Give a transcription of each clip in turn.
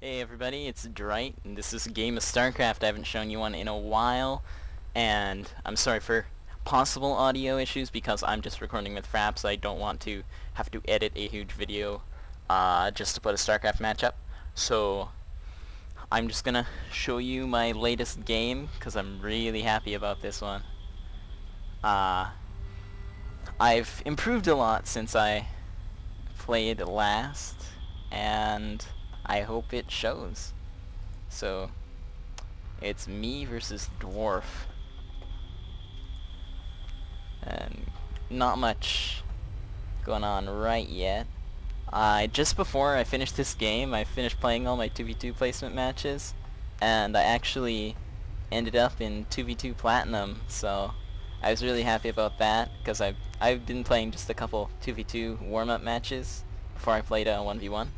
Hey everybody, it's Dright, and this is a game of StarCraft. I haven't shown you one in a while, and I'm sorry for possible audio issues because I'm just recording with Fraps. I don't want to have to edit a huge video just to put a StarCraft match up. So I'm just gonna show you my latest game because I'm really happy about this one. I've improved a lot since I played last, and I hope it shows. So, it's me versus Dwarf. And not much going on right yet. Just before I finished this game, I finished playing all my 2v2 placement matches, and I actually ended up in 2v2 Platinum, so I was really happy about that, because I've been playing just a couple 2v2 warm-up matches before I played a 1v1.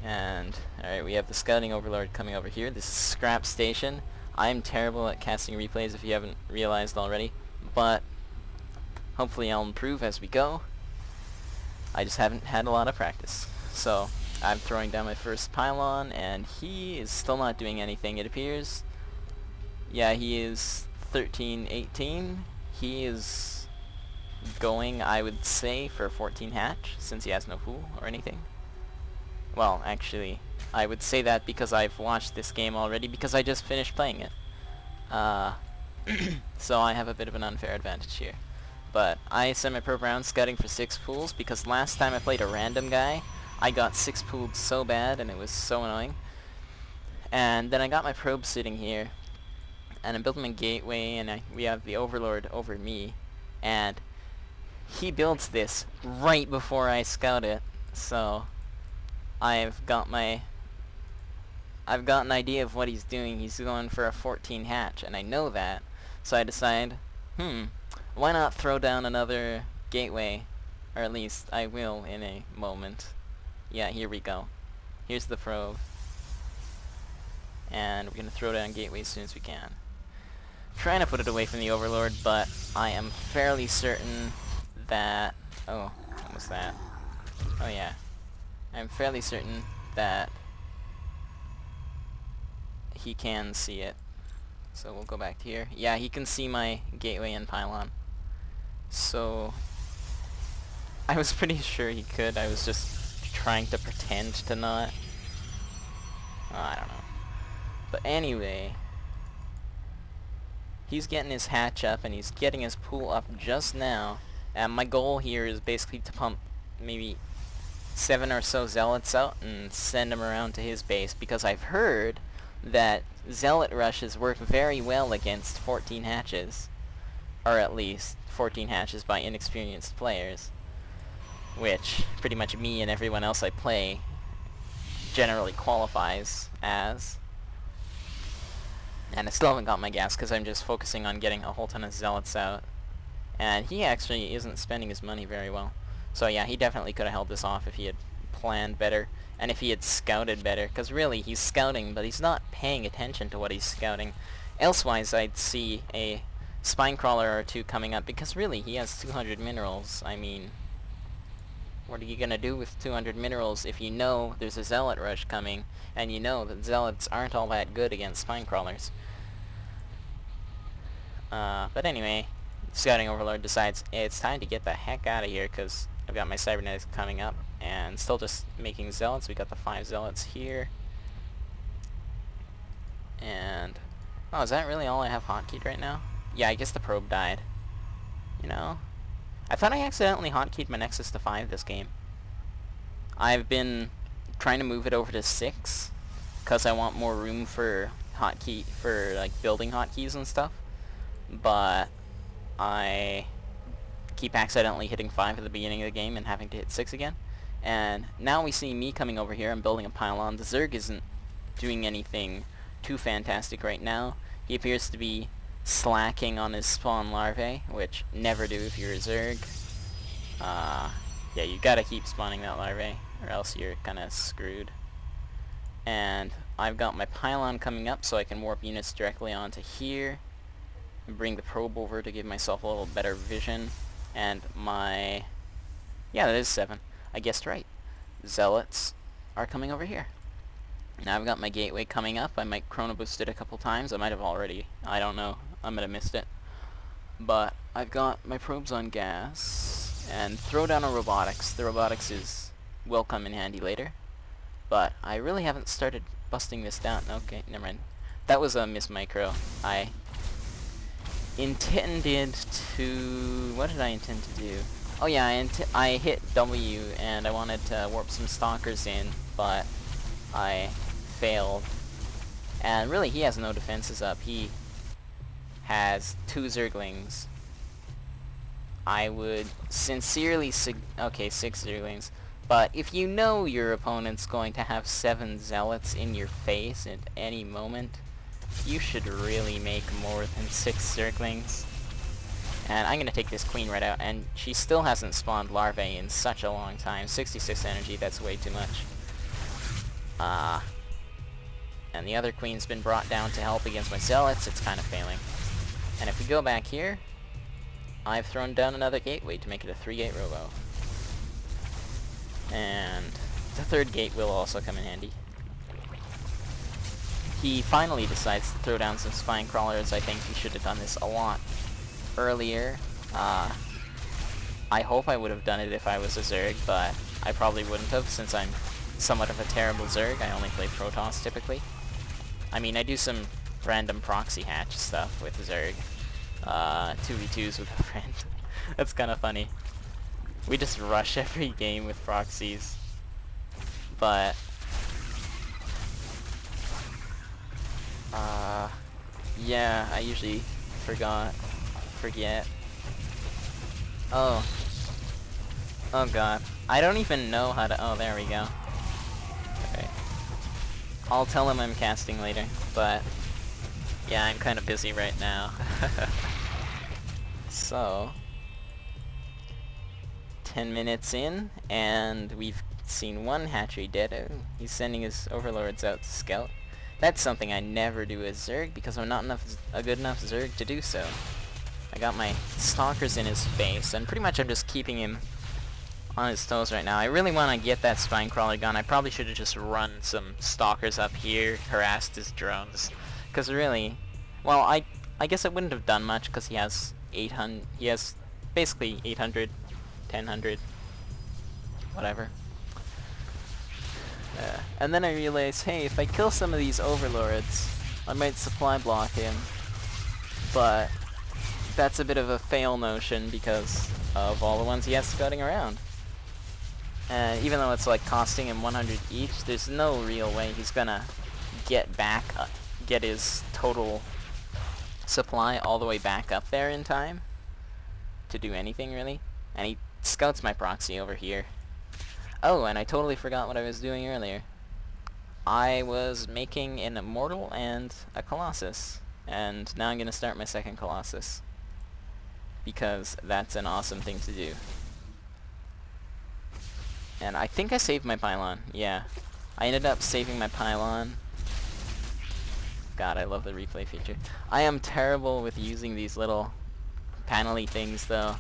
And, alright, we have the Scouting Overlord coming over here. This is Scrap Station. I'm terrible at casting replays if you haven't realized already, but hopefully I'll improve as we go. I just haven't had a lot of practice. So, I'm throwing down my first pylon, and he is still not doing anything, it appears. Yeah, he is 13-18. He is going, I would say, for a 14 hatch, since he has no pool or anything. Well, actually, I would say that because I've watched this game already, because I just finished playing it. So I have a bit of an unfair advantage here. But I semi-pro round scouting for 6 pools, because last time I played a random guy, I got 6 pooled so bad, and it was so annoying. And then I got my probe sitting here, and I'm building a gateway, and we have the Overlord over me, and he builds this right before I scout it, so I've got an idea of what he's doing. He's going for a 14 hatch, and I know that. So I decide, why not throw down another gateway? Or at least I will in a moment. Yeah, here we go. Here's the probe. And we're going to throw down gateway as soon as we can. Trying to put it away from the Overlord, but I am fairly certain that... Oh, what was that? Oh yeah. I'm fairly certain that he can see it. So we'll go back to here. Yeah, he can see my gateway and pylon. So I was pretty sure he could. I was just trying to pretend to not. Oh, I don't know. But anyway, he's getting his hatch up and he's getting his pool up just now. And my goal here is basically to pump maybe 7 or so zealots out and send them around to his base, because I've heard that zealot rushes work very well against 14 hatches, or at least 14 hatches by inexperienced players, which pretty much me and everyone else I play generally qualifies as. And I still haven't got my gas because I'm just focusing on getting a whole ton of zealots out, and he actually isn't spending his money very well. So yeah, he definitely could have held this off if he had planned better, and if he had scouted better, because really, he's scouting, but he's not paying attention to what he's scouting. Elsewise, I'd see a Spinecrawler or 2 coming up, because really, he has 200 minerals. I mean, what are you gonna do with 200 minerals if you know there's a Zealot rush coming, and you know that Zealots aren't all that good against Spinecrawlers? But anyway, Scouting Overlord decides it's time to get the heck out of here, because I've got my Cybernetics coming up, and still just making Zealots. We got the 5 Zealots here. And, oh, is that really all I have hotkeyed right now? Yeah, I guess the probe died. You know? I thought I accidentally hotkeyed my Nexus to 5 this game. I've been trying to move it over to 6, because I want more room for like, building hotkeys and stuff. But I keep accidentally hitting 5 at the beginning of the game and having to hit 6 again. And now we see me coming over here and building a pylon. The Zerg isn't doing anything too fantastic right now. He appears to be slacking on his spawn larvae, which never do if you're a Zerg. Yeah, you gotta keep spawning that larvae, or else you're kinda screwed. And I've got my pylon coming up so I can warp units directly onto here and bring the probe over to give myself a little better vision. And my... yeah, that is 7. I guessed right. Zealots are coming over here. Now I've got my gateway coming up. I might chrono boost it a couple times. I might have already. I don't know. I might have missed it. But I've got my probes on gas and throw down a robotics. The robotics will come in handy later. But I really haven't started busting this down. Okay, never mind. That was a miss micro. I intended to... What did I intend to do? Oh yeah, I hit W and I wanted to warp some stalkers in, but I failed. And really, he has no defenses up. He has 2 Zerglings. I would sincerely okay, 6 Zerglings. But if you know your opponent's going to have 7 Zealots in your face at any moment, you should really make more than 6 Zerglings. And I'm gonna take this queen right out, and she still hasn't spawned larvae in such a long time. 66 energy, that's way too much. And the other queen's been brought down to help against my Zealots. It's kind of failing. And if we go back here, I've thrown down another gateway to make it a 3-gate robo. And the 3rd gate will also come in handy. He finally decides to throw down some spine crawlers. I think he should have done this a lot earlier. I hope I would have done it if I was a Zerg, but I probably wouldn't have since I'm somewhat of a terrible Zerg. I only play Protoss typically. I mean, I do some random proxy hatch stuff with Zerg. 2v2s with a friend. That's kind of funny. We just rush every game with proxies. But yeah, I usually forget. Oh god. I don't even know how to... Oh, there we go. Okay. I'll tell him I'm casting later, but yeah, I'm kind of busy right now. So 10 minutes in, and we've seen 1 hatchery dead. Oh, he's sending his overlords out to scout. That's something I never do as Zerg, because I'm not a good enough Zerg to do so. I got my stalkers in his face, and pretty much I'm just keeping him on his toes right now. I really want to get that spine crawler gun. I probably should have just run some stalkers up here, harassed his drones. Because really, well, I guess it wouldn't have done much, because he has 800, he has basically 800, 1000, whatever. And then I realized, hey, if I kill some of these overlords, I might supply block him. But that's a bit of a fail notion because of all the ones he has scouting around. And even though it's like costing him 100 each, there's no real way he's gonna get back, get his total supply all the way back up there in time to do anything really. And he scouts my proxy over here. Oh, and I totally forgot what I was doing earlier. I was making an Immortal and a Colossus. And now I'm gonna start my 2nd Colossus. Because that's an awesome thing to do. And I think I saved my pylon. Yeah. I ended up saving my pylon. God, I love the replay feature. I am terrible with using these little panel-y things though.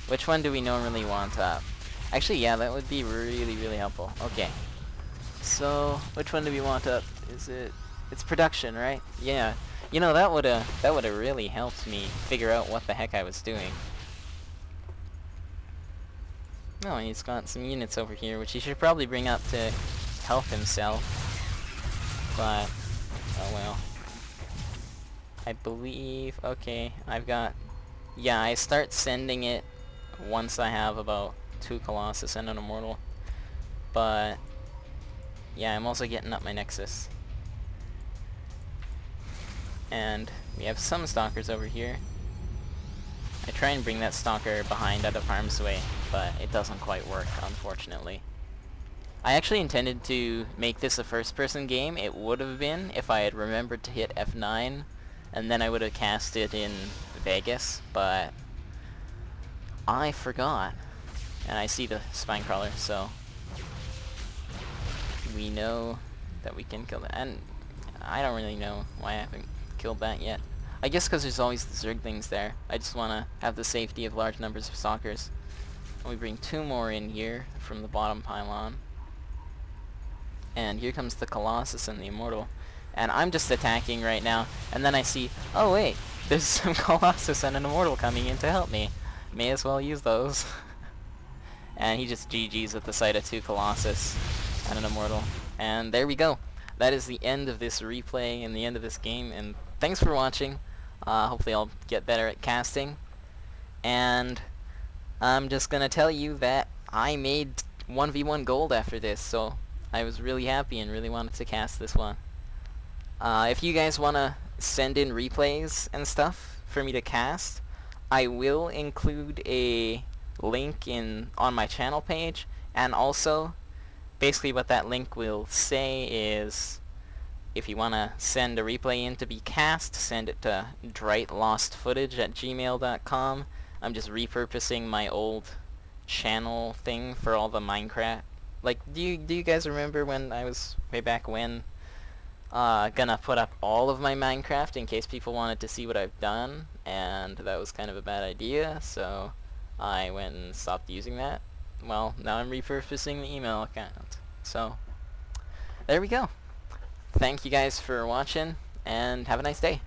Which one do we normally want up? Actually, yeah, that would be really, really helpful. Okay. So, which one do we want up? Is it... It's production, right? Yeah. You know, that would've really helped me figure out what the heck I was doing. Oh, and he's got some units over here, which he should probably bring up to help himself. But, oh well. I believe... Okay, I've got... Yeah, I start sending it once I have about 2 Colossus and an Immortal. But yeah, I'm also getting up my Nexus. And we have some stalkers over here. I try and bring that stalker behind out of harm's way, but it doesn't quite work, unfortunately. I actually intended to make this a first-person game. It would have been if I had remembered to hit F9, and then I would have cast it in Vegas, but I forgot. And I see the spine crawler, so we know that we can kill that. And I don't really know why I haven't killed that yet. I guess because there's always the Zerglings there. I just want to have the safety of large numbers of stalkers. And we bring 2 more in here from the bottom pylon. And here comes the Colossus and the Immortal. And I'm just attacking right now, and then I see, oh wait, there's some Colossus and an Immortal coming in to help me. May as well use those. And he just GG's at the sight of 2 Colossus and an Immortal. And there we go. That is the end of this replay and the end of this game, and thanks for watching. Hopefully I'll get better at casting. And I'm just gonna tell you that I made 1v1 gold after this, so I was really happy and really wanted to cast this one. If you guys want to send in replays and stuff for me to cast, I will include a link on my channel page, and also basically what that link will say is if you want to send a replay in to be cast, send it to DrightLostFootage@gmail.com. I'm just repurposing my old channel thing for all the Minecraft. Like, do you guys remember when I was way back when gonna put up all of my Minecraft in case people wanted to see what I've done, and that was kind of a bad idea, so I went and stopped using that. Well, now I'm repurposing the email account. So, there we go. Thank you guys for watching, and have a nice day.